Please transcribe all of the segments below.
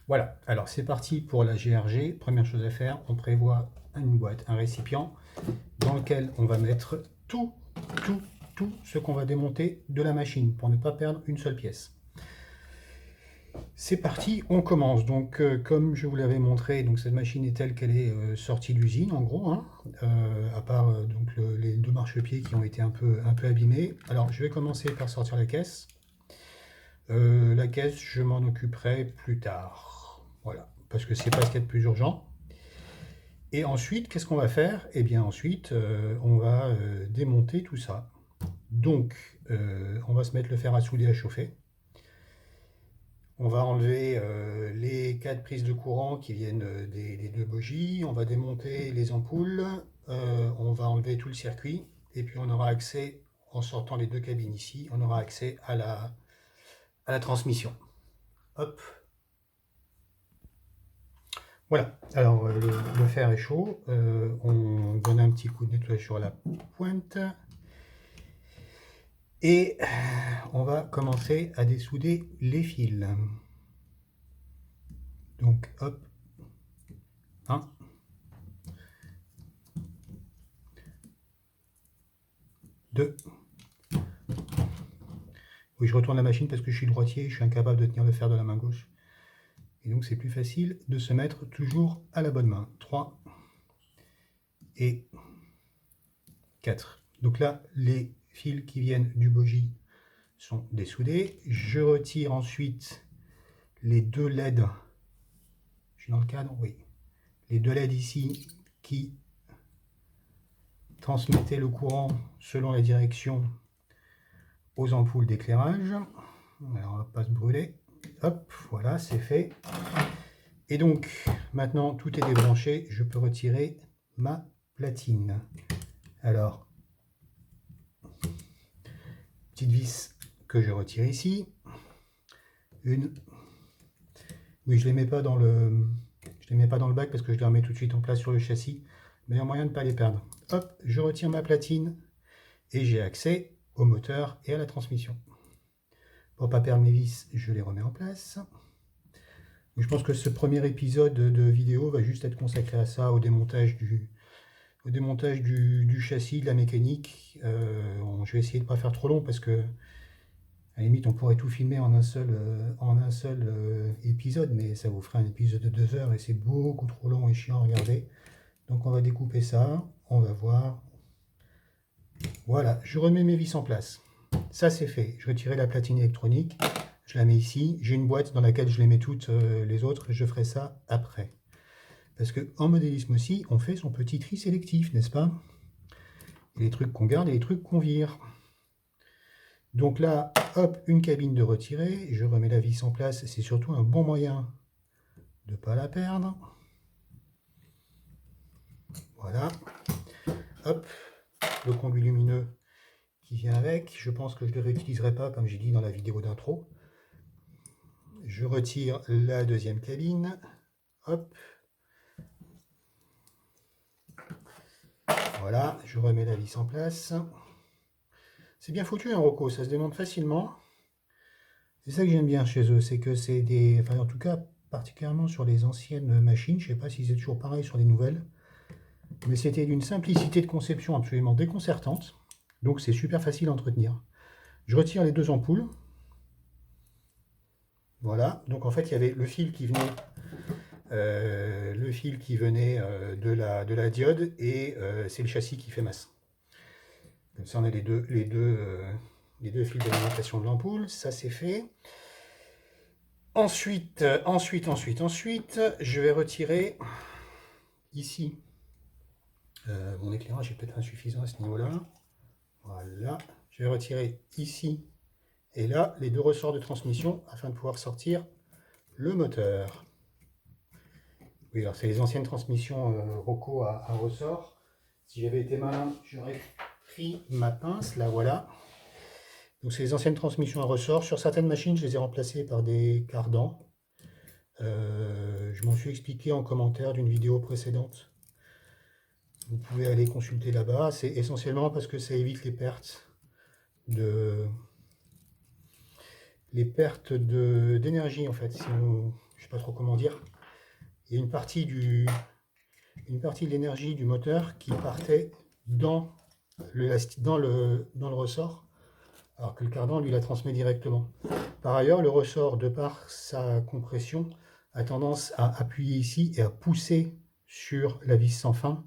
Voilà, alors c'est parti pour la GRG. Première chose à faire, on prévoit une boîte, un récipient dans lequel on va mettre tout, tout, tout ce qu'on va démonter de la machine pour ne pas perdre une seule pièce. C'est parti, on commence. Donc, comme je vous l'avais montré, donc cette machine est telle qu'elle est sortie d'usine, en gros, hein, à part donc les deux marchepieds qui ont été un peu abîmés. Alors, je vais commencer par sortir la caisse. La caisse, je m'en occuperai plus tard. Voilà, parce que c'est pas ce qu'il y a de plus urgent. Et ensuite, qu'est-ce qu'on va faire? Eh bien, ensuite, on va démonter tout ça. Donc, on va se mettre le fer à souder à chauffer. On va enlever les 4 prises de courant qui viennent des deux bogies. On va démonter les ampoules. On va enlever tout le circuit. Et puis, on aura accès, en sortant les deux cabines ici, on aura accès à la transmission. Hop. Voilà, alors le fer est chaud, on donne un petit coup de nettoyage sur la pointe et on va commencer à dessouder les fils. Donc hop, 1, 2. Oui, je retourne la machine parce que je suis droitier, je suis incapable de tenir le fer de la main gauche. Et donc c'est plus facile de se mettre toujours à la bonne main. 3 et 4. Donc là, les fils qui viennent du bogie sont dessoudés. Je retire ensuite les deux LED. Je suis dans le cadre, oui. Les deux LED ici qui transmettaient le courant selon la direction aux ampoules d'éclairage. Alors on va pas se brûler. Hop, voilà, c'est fait. Et donc, maintenant tout est débranché, je peux retirer ma platine. Alors, petite vis que je retire ici. Une. Oui, je ne les mets pas dans le. Je les mets pas dans le bac parce que je les remets tout de suite en place sur le châssis. Mais il y a moyen de ne pas les perdre. Hop, je retire ma platine et j'ai accès au moteur et à la transmission. Pour ne pas perdre mes vis, je les remets en place. Je pense que ce premier épisode de vidéo va juste être consacré à ça, au démontage du châssis, de la mécanique. Je vais essayer de ne pas faire trop long parce que, à la limite, on pourrait tout filmer en un seul épisode, mais ça vous ferait un épisode de 2 heures et c'est beaucoup trop long et chiant à regarder. Donc on va découper ça, on va voir. Voilà, je remets mes vis en place. Ça c'est fait. Je retirais la platine électronique, je la mets ici. J'ai une boîte dans laquelle je les mets toutes les autres. Je ferai ça après. Parce qu'en modélisme aussi, on fait son petit tri sélectif, n'est-ce pas? Et les trucs qu'on garde et les trucs qu'on vire. Donc là, hop, une cabine de retirée. Je remets la vis en place. C'est surtout un bon moyen de ne pas la perdre. Voilà. Hop, le conduit lumineux qui vient avec. Je pense que je ne le réutiliserai pas, comme j'ai dit dans la vidéo d'intro. Je retire la deuxième cabine. Hop. Voilà, je remets la vis en place. C'est bien foutu un Rocco, ça se démonte facilement. C'est ça que j'aime bien chez eux, c'est que c'est des... Enfin en tout cas, particulièrement sur les anciennes machines, je ne sais pas si c'est toujours pareil sur les nouvelles, mais c'était d'une simplicité de conception absolument déconcertante. Donc c'est super facile à entretenir. Je retire les deux ampoules. Voilà, donc en fait il y avait le fil qui venait de la diode et c'est le châssis qui fait masse. Comme ça on a les deux fils d'alimentation de l'ampoule, ça c'est fait. Ensuite, je vais retirer ici. Mon éclairage est peut-être insuffisant à ce niveau-là. Voilà, je vais retirer ici et là les deux ressorts de transmission afin de pouvoir sortir le moteur. Oui, alors c'est les anciennes transmissions Rocco à ressort. Si j'avais été malin, j'aurais pris ma pince, là voilà. Donc c'est les anciennes transmissions à ressort. Sur certaines machines, je les ai remplacées par des cardans. Je m'en suis expliqué en commentaire d'une vidéo précédente. Vous pouvez aller consulter là-bas. C'est essentiellement parce que ça évite les pertes les pertes d'énergie en fait. Si on, je sais pas trop comment dire. Il y a une partie de l'énergie du moteur qui partait dans le ressort, alors que le cardan lui la transmet directement. Par ailleurs, le ressort, de par sa compression, a tendance à appuyer ici et à pousser sur la vis sans fin,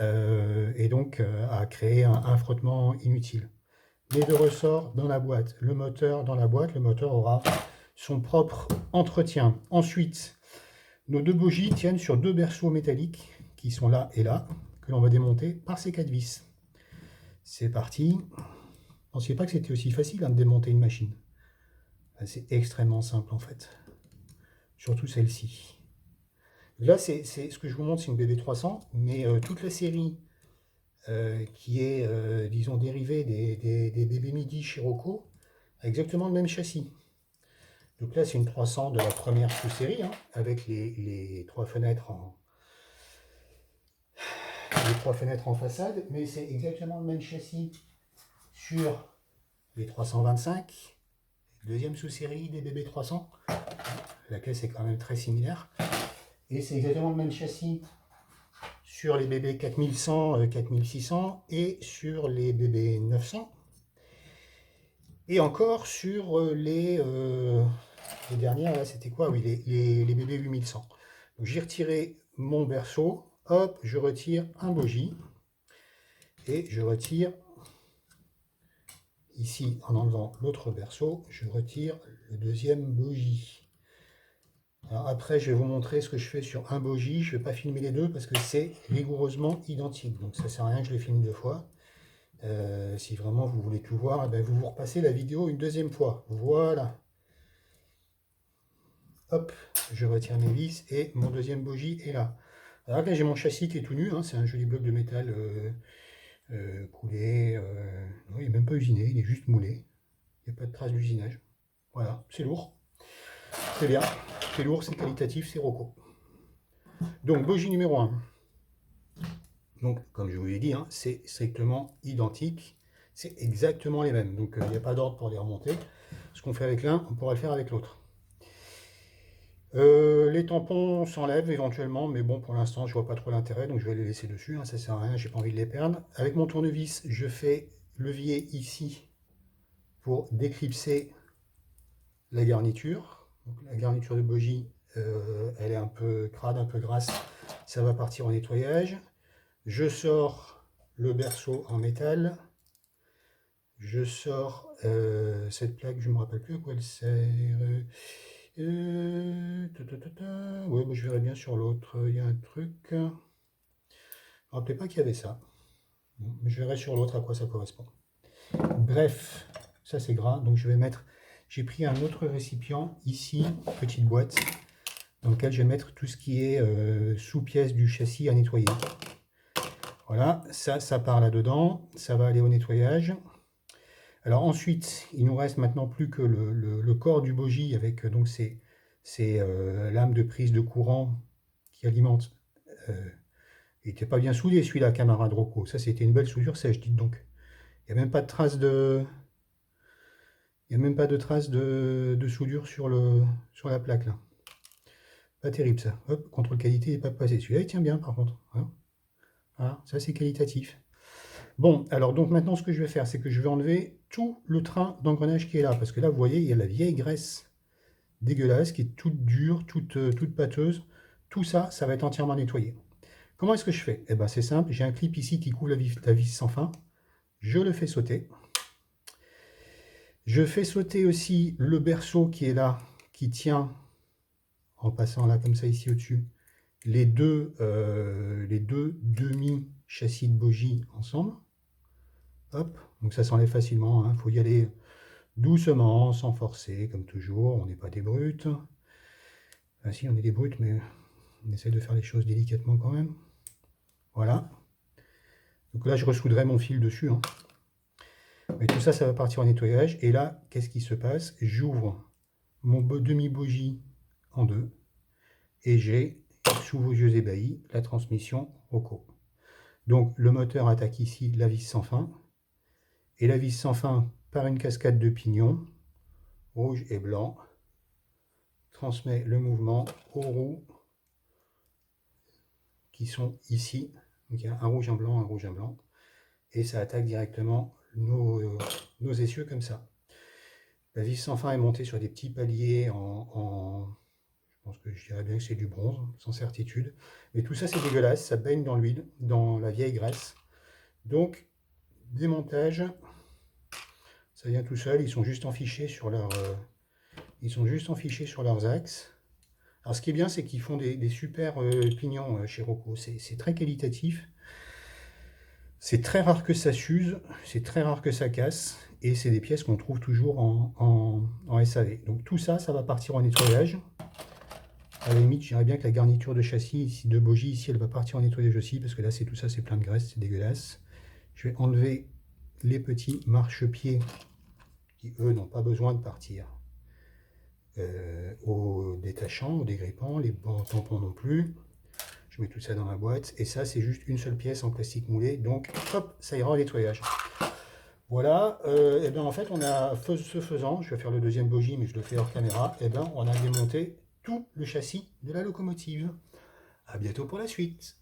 et donc à créer un frottement inutile. Les deux ressorts dans la boîte, le moteur dans la boîte, le moteur aura son propre entretien. Ensuite, nos deux bogies tiennent sur deux berceaux métalliques qui sont là et là, que l'on va démonter par ces 4 vis. C'est parti. Je ne pensais pas que c'était aussi facile de démonter une machine. C'est extrêmement simple en fait. Surtout celle-ci. Là, c'est ce que je vous montre, c'est une BB300, mais toute la série qui est, disons, dérivée des BB Midi Scirocco, a exactement le même châssis. Donc là, c'est une 300 de la première sous-série, hein, avec les trois fenêtres en façade, mais c'est exactement le même châssis sur les 325, deuxième sous-série des BB300. La caisse est quand même très similaire. Et c'est exactement le même châssis sur les BB 4100, 4600 et sur les BB 900. Et encore sur les dernières, là c'était quoi? Oui, les BB 8100. Donc j'ai retiré mon berceau, hop, je retire un bogie et je retire ici, en enlevant l'autre berceau, je retire le deuxième bogie. Alors après, je vais vous montrer ce que je fais sur un bogie. Je ne vais pas filmer les deux parce que c'est rigoureusement identique. Donc ça ne sert à rien que je les filme deux fois. Si vraiment vous voulez tout voir, eh bien, vous repassez la vidéo une deuxième fois. Voilà. Hop, je retire mes vis et mon deuxième bogie est là. Alors là, j'ai mon châssis qui est tout nu. Hein, c'est un joli bloc de métal coulé. Non, il n'est même pas usiné, il est juste moulé. Il n'y a pas de trace d'usinage. Voilà, c'est lourd. C'est bien. C'est lourd, c'est qualitatif, c'est Rocco. Donc, bogie numéro 1. Donc, comme je vous l'ai dit, hein, c'est strictement identique. C'est exactement les mêmes. Donc, il n'y a pas d'ordre pour les remonter. Ce qu'on fait avec l'un, on pourra le faire avec l'autre. Les tampons s'enlèvent éventuellement, mais bon, pour l'instant, je vois pas trop l'intérêt, donc je vais les laisser dessus. Hein, ça sert à rien, j'ai pas envie de les perdre. Avec mon tournevis, je fais levier ici pour déclipser la garniture. Donc, la garniture de bogie, elle est un peu crade, un peu grasse. Ça va partir au nettoyage. Je sors le berceau en métal. Je sors cette plaque, je ne me rappelle plus à quoi elle sert. Ouais, moi je verrai bien sur l'autre. Il y a un truc. Je ne me rappelais pas qu'il y avait ça. Bon, mais je verrai sur l'autre à quoi ça correspond. Bref, ça c'est gras. Donc je vais mettre. J'ai pris un autre récipient ici, petite boîte, dans lequel je vais mettre tout ce qui est sous-pièce du châssis à nettoyer. Voilà, ça part là-dedans. Ça va aller au nettoyage. Alors ensuite, il nous reste maintenant plus que le corps du bogie avec donc ces lames de prise de courant qui alimentent. Il n'était pas bien soudé celui-là, camarade Rocco. Ça, c'était une belle soudure sèche, dites donc. Il n'y a même pas de trace de soudure sur la plaque là. Pas terrible ça. Hop, contrôle qualité n'est pas passé. Celui-là, il tient bien par contre. Hein, voilà, ça c'est qualitatif. Bon, alors donc maintenant ce que je vais faire, c'est que je vais enlever tout le train d'engrenage qui est là. Parce que là, vous voyez, il y a la vieille graisse dégueulasse qui est toute dure, toute pâteuse. Tout ça, ça va être entièrement nettoyé. Comment est-ce que je fais? Eh bien c'est simple, j'ai un clip ici qui couvre la vis sans fin. Je le fais sauter. Je fais sauter aussi le berceau qui est là, qui tient, en passant là comme ça ici au-dessus, les deux demi-châssis de bogie ensemble. Hop, donc ça s'enlève facilement, il faut y aller doucement, sans forcer, comme toujours, on n'est pas des brutes. Ah si, on est des brutes, mais on essaie de faire les choses délicatement quand même. Voilà. Donc là, je ressoudrai mon fil dessus. Hein. Mais tout ça, ça va partir au nettoyage. Et là, qu'est-ce qui se passe? J'ouvre mon demi-bogie en deux. Et j'ai, sous vos yeux ébahis, la transmission Rocco. Donc le moteur attaque ici la vis sans fin. Et la vis sans fin, par une cascade de pignons, rouge et blanc, transmet le mouvement aux roues qui sont ici. Donc il y a un rouge, un blanc, un rouge, un blanc. Et ça attaque directement nos essieux comme ça. La vis sans fin est montée sur des petits paliers je pense que je dirais bien que c'est du bronze, sans certitude. Mais tout ça c'est dégueulasse, ça baigne dans l'huile, dans la vieille graisse. Donc, démontage, ça vient tout seul, ils sont juste enfichés sur leurs axes. Alors ce qui est bien, c'est qu'ils font des super pignons chez Rocco, c'est très qualitatif. C'est très rare que ça s'use, c'est très rare que ça casse, et c'est des pièces qu'on trouve toujours en SAV. Donc tout ça, ça va partir en nettoyage. À la limite, je dirais bien que la garniture de châssis ici, de bogie ici, elle va partir en nettoyage aussi, parce que là, tout ça, c'est plein de graisse, c'est dégueulasse. Je vais enlever les petits marchepieds qui, eux, n'ont pas besoin de partir au détachant, au dégrippant, les tampons non plus. Je mets tout ça dans ma boîte, et ça, c'est juste une seule pièce en plastique moulé, donc hop, ça ira au nettoyage. Voilà, et bien en fait, ce faisant, je vais faire le deuxième bogie, mais je le fais hors caméra, et bien on a démonté tout le châssis de la locomotive. À bientôt pour la suite.